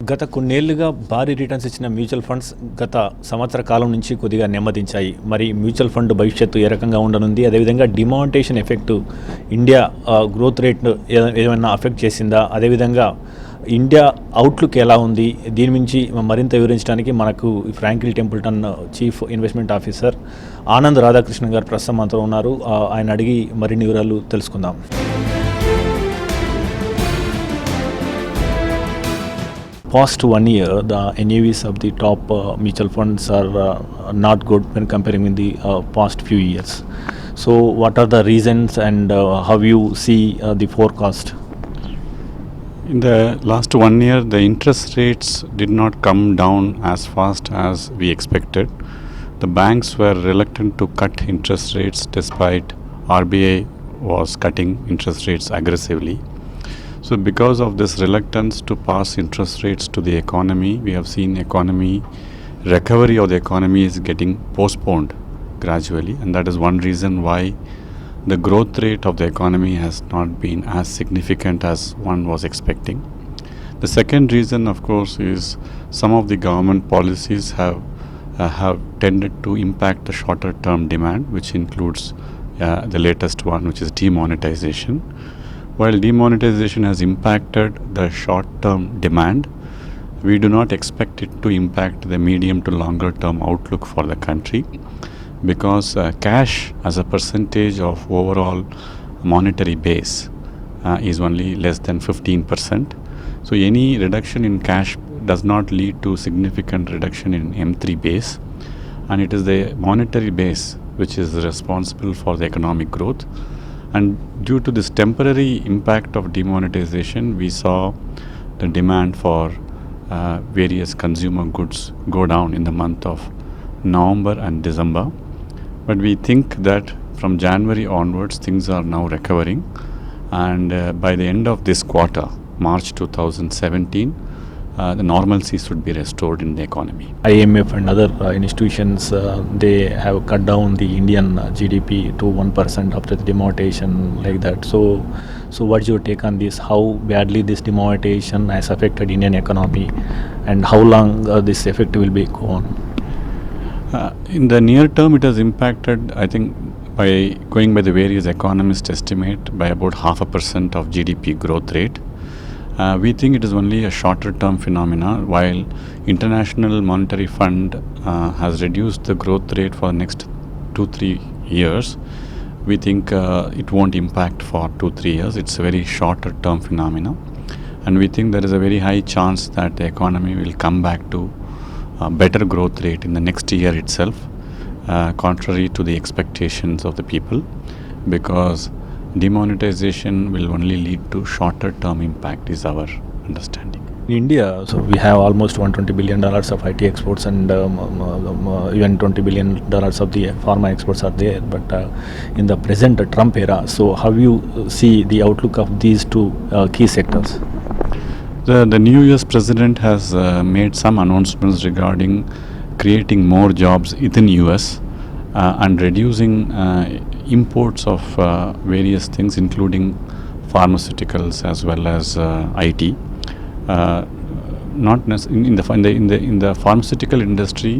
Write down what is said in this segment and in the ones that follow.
గత కొన్నేళ్లుగా భారీ రిటర్న్స్ ఇచ్చిన మ్యూచువల్ ఫండ్స్ గత సంవత్సర కాలం నుంచి కొద్దిగా నెమ్మదించాయి. మరి మ్యూచువల్ ఫండ్ భవిష్యత్తు ఏ రకంగా ఉండనుంది? అదేవిధంగా demonetisation effect India growth rate ఏమైనా అఫెక్ట్ చేసిందా? అదేవిధంగా ఇండియా అవుట్లుక్ ఎలా ఉంది? దీని నుంచి మరింత వివరించడానికి మనకు Franklin Templeton chief investment officer Anand Radhakrishnan గారు ప్రస్తుతం మనతో ఉన్నారు. ఆయన అడిగి మరిన్ని వివరాలు తెలుసుకుందాం. Past 1 year, the NAVs of the top mutual funds are not good when comparing with the past few years. So, what are the reasons and how you see the forecast? In the last 1 year, the interest rates did not come down as fast as we expected. The banks were reluctant to cut interest rates despite RBI was cutting interest rates aggressively. So because of this reluctance to pass interest rates to the economy, we have seen recovery of the economy is getting postponed gradually, and that is one reason why the growth rate of the economy has not been as significant as one was expecting. The second reason, of course, is some of the government policies have tended to impact the shorter term demand, which includes the latest one, which is demonetization. While demonetization has impacted the short-term demand, we do not expect it to impact the medium to longer-term outlook for the country, because cash as a percentage of overall monetary base is only less than 15%. So any reduction in cash does not lead to significant reduction in M3 base, and it is the monetary base which is responsible for the economic growth. And due to this temporary impact of demonetization, we saw the demand for various consumer goods go down in the month of November and December. But we think that from January onwards, things are now recovering. And by the end of this quarter, March 2017, the normalcy should be restored in the economy. IMF and other institutions, they have cut down the Indian GDP to 1% after the demonetization like that. So what's your take on this? How badly this demonetization has affected Indian economy, and how long this effect will be go on? In the near term, it has impacted, I think, by going by the various economists' estimate, by about 0.5% of GDP growth rate. We think it is only a shorter term phenomena. While International Monetary Fund has reduced the growth rate for the next 2-3 years, we think it won't impact for 2-3 years. It's a very shorter term phenomena, and we think there is a very high chance that the economy will come back to a better growth rate in the next year itself, contrary to the expectations of the people, because demonetization will only lead to shorter term impact is our understanding. In India, so we have almost $120 billion of IT exports, and even $20 billion of the pharma exports are there. But in the present Trump era, so how you see the outlook of these two key sectors? The new US president has made some announcements regarding creating more jobs within US and reducing imports of various things, including pharmaceuticals as well as IT. Not in the pharmaceutical industry,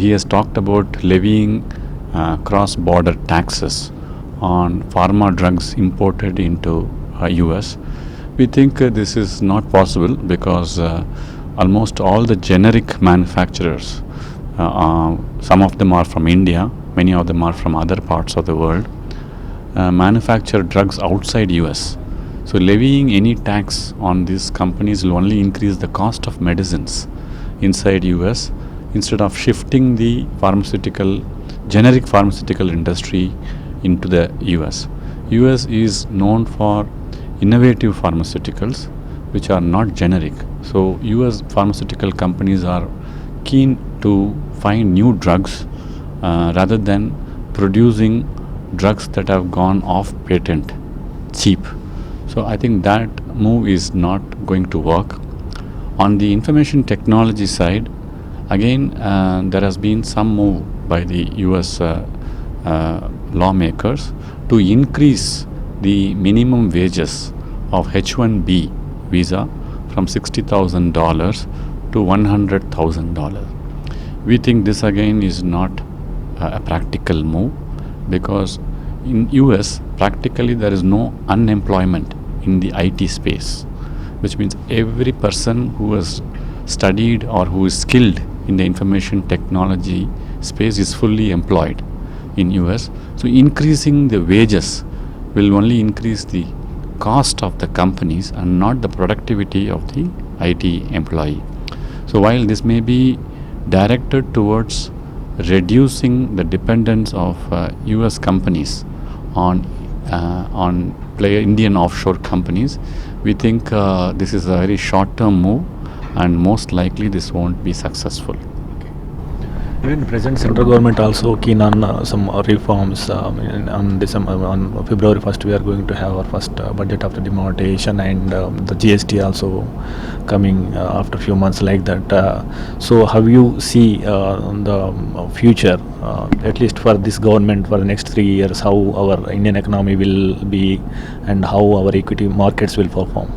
he has talked about levying cross-border taxes on pharma drugs imported into US. We think this is not possible, because almost all the generic manufacturers, some of them are from India, many of them are from other parts of the world, manufacture drugs outside US. So levying any tax on these companies will only increase the cost of medicines inside US, instead of shifting the generic pharmaceutical industry into the US. US is known for innovative pharmaceuticals which are not generic. So US pharmaceutical companies are keen to find new drugs rather than producing drugs that have gone off patent cheap. So I think that move is not going to work. On the information technology side, again there has been some move by the US lawmakers to increase the minimum wages of H1B visa from $60,000 to $100,000. We think this again is not a practical move, because in US practically there is no unemployment in the IT space, which means every person who has studied or who is skilled in the information technology space is fully employed in US. So increasing the wages will only increase the cost of the companies and not the productivity of the IT employee. So while this may be directed towards reducing the dependence of US companies on Indian offshore companies, we think this is a very short-term move, and most likely this won't be successful. Even present central government also keen on some reforms. On February 1st, we are going to have our first budget after demonetisation, and the GST also coming after a few months like that. So how you see the future, at least for this government, for the next 3 years, how our Indian economy will be and how our equity markets will perform?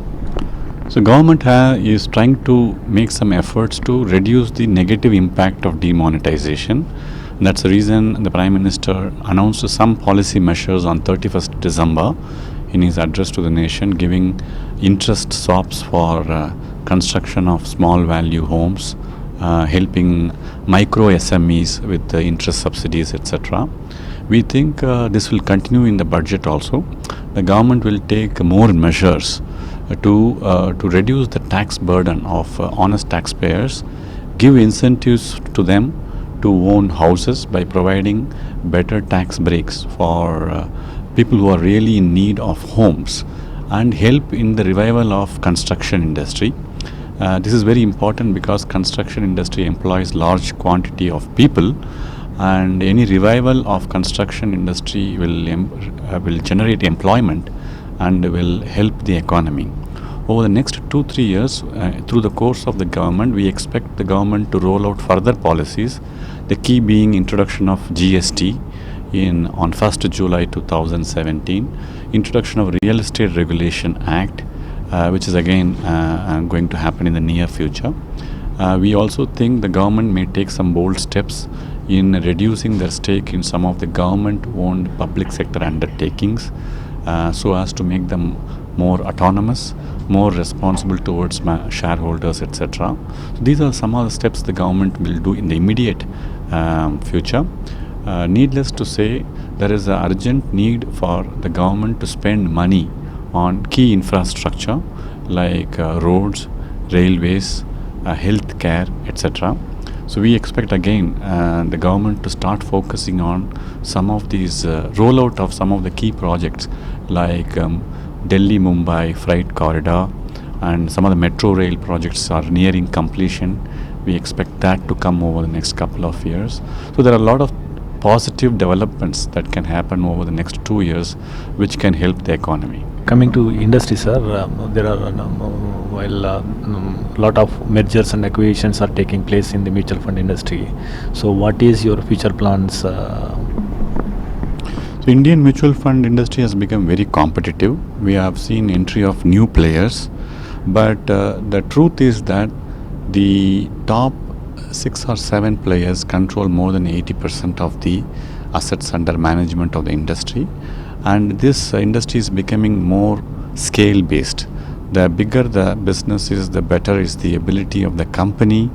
So government is trying to make some efforts to reduce the negative impact of demonetization. That's the reason the Prime Minister announced some policy measures on 31st December in his address to the nation, giving interest swaps for construction of small value homes, helping micro SMEs with the interest subsidies, etc. We think this will continue in the budget also. The government will take more measures to reduce the tax burden of honest taxpayers, give incentives to them to own houses by providing better tax breaks for people who are really in need of homes, and help in the revival of construction industry. This is very important because construction industry employs large quantity of people, and any revival of construction industry will generate employment and will help the economy. Over the next 2-3 years, through the course of the government, we expect the government to roll out further policies, the key being introduction of GST on 1st July 2017, introduction of Real Estate Regulation Act, which is again going to happen in the near future. We also think the government may take some bold steps in reducing their stake in some of the government-owned public sector undertakings, so as to make them more autonomous, more responsible towards shareholders, etc. So these are some of the steps the government will do in the immediate future. Needless to say, there is an urgent need for the government to spend money on key infrastructure like roads, railways, health care, etc. So we expect again the government to start focusing on some of these rollout of some of the key projects like Delhi-Mumbai freight corridor, and some of the metro rail projects are nearing completion. We expect that to come over the next couple of years. So there are a lot of positive developments that can happen over the next 2 years, which can help the economy. Coming to industry, sir, there are lot of mergers and acquisitions are taking place in the mutual fund industry. So what is your future plans? So Indian mutual fund industry has become very competitive. We have seen entry of new players, but the truth is that the top 6 or 7 players control more than 80% of the assets under management of the industry, and this industry is becoming more scale based. The bigger the business is, the better is the ability of the company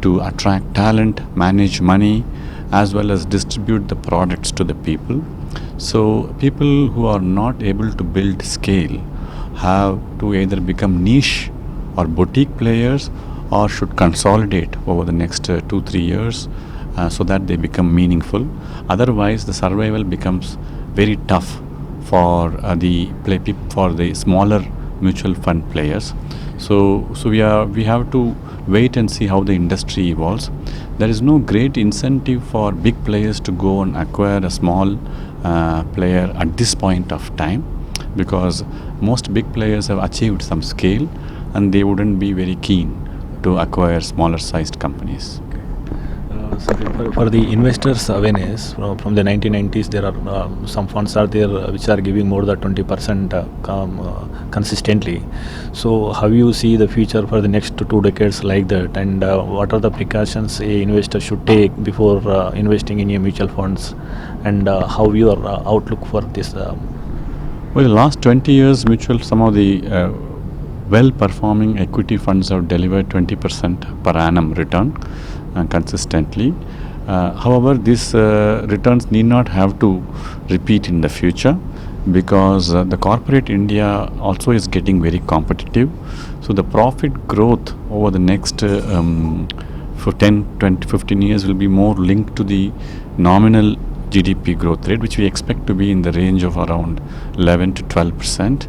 to attract talent, manage money, as well as distribute the products to the people. So people who are not able to build scale have to either become niche or boutique players, or should consolidate over the next 2-3 years so that they become meaningful. Otherwise, the survival becomes very tough for the smaller mutual fund players. So we have to wait and see how the industry evolves. There is no great incentive for big players to go and acquire a small player at this point of time, because most big players have achieved some scale and they wouldn't be very keen to acquire smaller sized companies. For the investors' awareness, from the 1990s, there are some funds are there which are giving more than 20% consistently. So, how you see the future for the next 2 decades like that, and what are the precautions a investor should take before investing in a mutual funds, and how your outlook for this? Well, the last 20 years, some of the well-performing equity funds have delivered 20% per annum return consistently. However, these returns need not have to repeat in the future, because the corporate India also is getting very competitive. So the profit growth over the next for 10, 20, 15 years will be more linked to the nominal GDP growth rate, which we expect to be in the range of around 11 to 12%.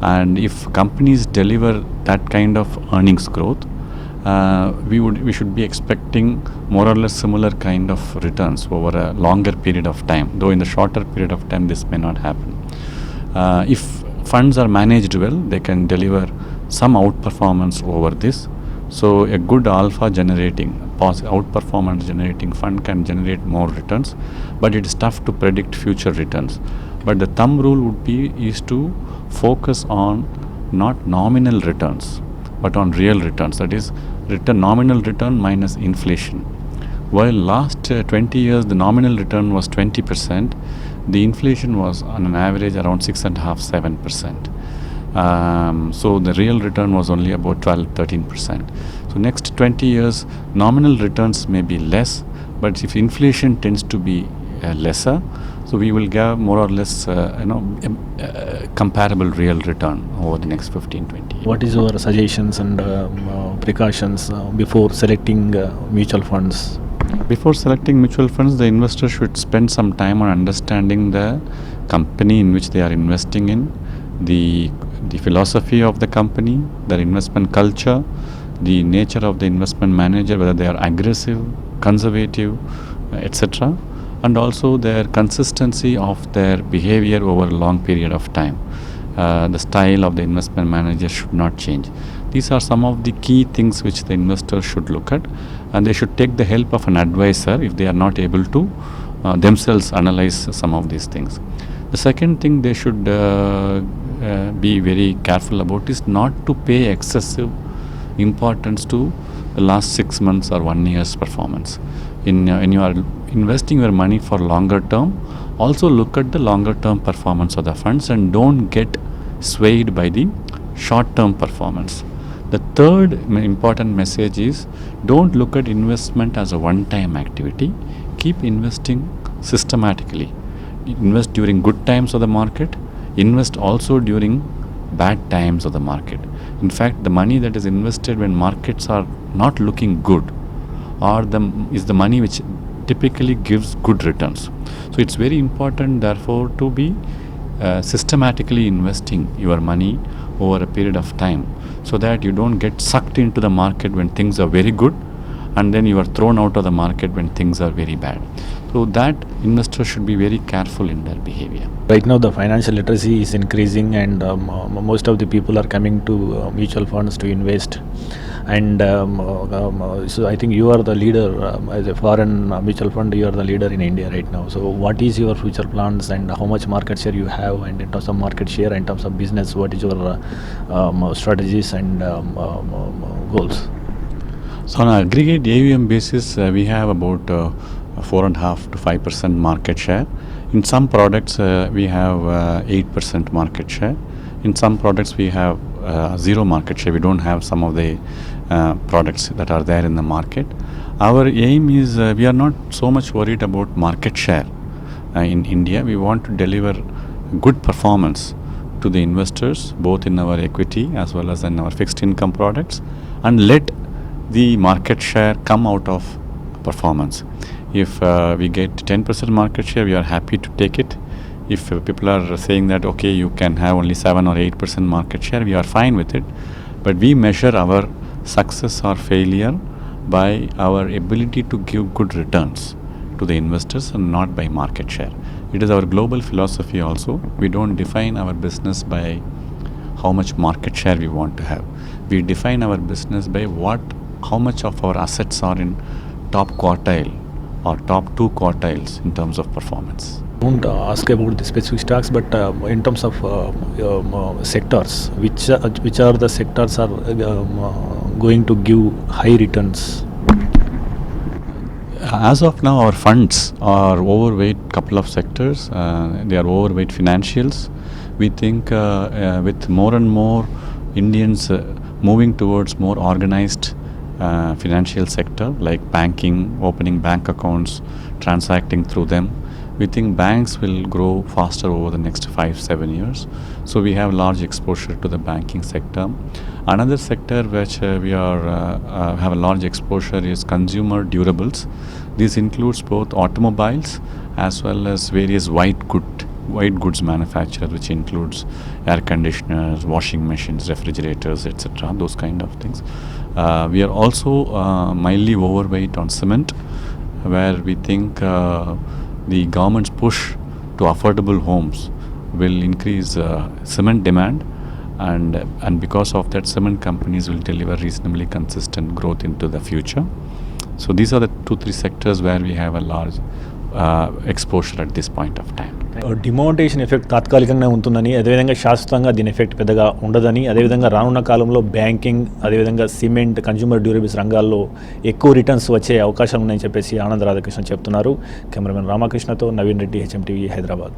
And if companies deliver that kind of earnings growth, we should be expecting more or less similar kind of returns over a longer period of time, though in the shorter period of time this may not happen. If funds are managed well, they can deliver some outperformance over this. So a good alpha generating, outperformance generating fund can generate more returns, but it is tough to predict future returns. But the thumb rule is to focus on not nominal returns, but on real returns. That is, nominal return minus inflation. While last 20 years the nominal return was 20%, the inflation was on an average around 6.5-7%. So the real return was only about 12-13%. So next 20 years nominal returns may be less, but if inflation tends to be lesser, so we will get more or less comparable real return over the next 15-20 years. What is your suggestions and precautions before selecting mutual funds? Before selecting mutual funds, the investor should spend some time on understanding the company in which they are investing in, the philosophy of the company, their investment culture, the nature of the investment manager, whether they are aggressive, conservative, etc., and also their consistency of their behavior over a long period of time. The style of the investment manager should not change. These are some of the key things which the investor should look at, and they should take the help of an advisor if they are not able to themselves analyze some of these things. The second thing they should be very careful about is not to pay excessive importance to the last 6 months or 1 year's performance. When you are investing your money for longer term, also look at the longer term performance of the funds and don't get swayed by the short term performance. The third important message is, don't look at investment as a one-time activity. Keep investing systematically. Invest during good times of the market. Invest also during bad times of the market. In fact, the money that is invested when markets are not looking good is the money which typically gives good returns. So it's very important, therefore, to be systematically investing your money over a period of time, so that you don't get sucked into the market when things are very good, and then you are thrown out of the market when things are very bad. So that investors should be very careful in their behavior. Right now the financial literacy is increasing, and most of the people are coming to mutual funds to invest, and so I think you are the leader as a foreign mutual fund. You are the leader in India right now. So what is your future plans, and how much market share you have, and in terms of market share, in terms of business, what is your strategies and goals? So on an aggregate AUM basis, we have about 4.5 to 5% market share. In some products, we have 8% market share. In some products, we have zero market share. We don't have some of the products that are there in the market. Our aim is, we are not so much worried about market share in India. We want to deliver good performance to the investors, both in our equity as well as in our fixed income products, and let the market share come out of performance. If we get 10% market share, we are happy to take it. If people are saying that, okay, you can have only 7 or 8% market share, we are fine with it. But we measure our success or failure by our ability to give good returns to the investors and not by market share. It is our global philosophy also. We don't define our business by how much market share we want to have. We define our business by how much of our assets are in top quartile or top 2 quartiles in terms of performance. Won't ask about the specific stocks, but in terms of sectors, which are the sectors are going to give high returns? As of now, our funds are overweight couple of sectors. They are overweight financials. We think with more and more Indians moving towards more organized financial sector like banking, opening bank accounts, transacting through them, we think banks will grow faster over the next 5-7 years. So we have large exposure to the banking sector. Another sector which we have a large exposure is consumer durables. This includes both automobiles as well as various white goods manufacturers, which includes air conditioners, washing machines, refrigerators, etc. Those kind of things. We are also mildly overweight on cement, where we think the government's push to affordable homes will increase cement demand, and because of that, cement companies will deliver reasonably consistent growth into the future. So these are the 2-3 sectors where we have a large exposure at this point of time. Demonetisation effect తాత్కాలికంగా ఉంటుందని, అదేవిధంగా శాశ్వతంగా దీని effect పెద్దగా ఉండదని, అదేవిధంగా రానున్న కాలంలో బ్యాంకింగ్, అదేవిధంగా సిమెంట్, కన్జ్యూమర్ డ్యూరబుల్స్ రంగాల్లో ఎక్కువ రిటర్న్స్ వచ్చే అవకాశాలు ఉన్నాయని చెప్పేసి ఆనంద్ రాధాకృష్ణ చెప్తున్నారు. కెమెరామెన్ రామకృష్ణతో నవీన్ రెడ్డి, HMTV, హైదరాబాద్.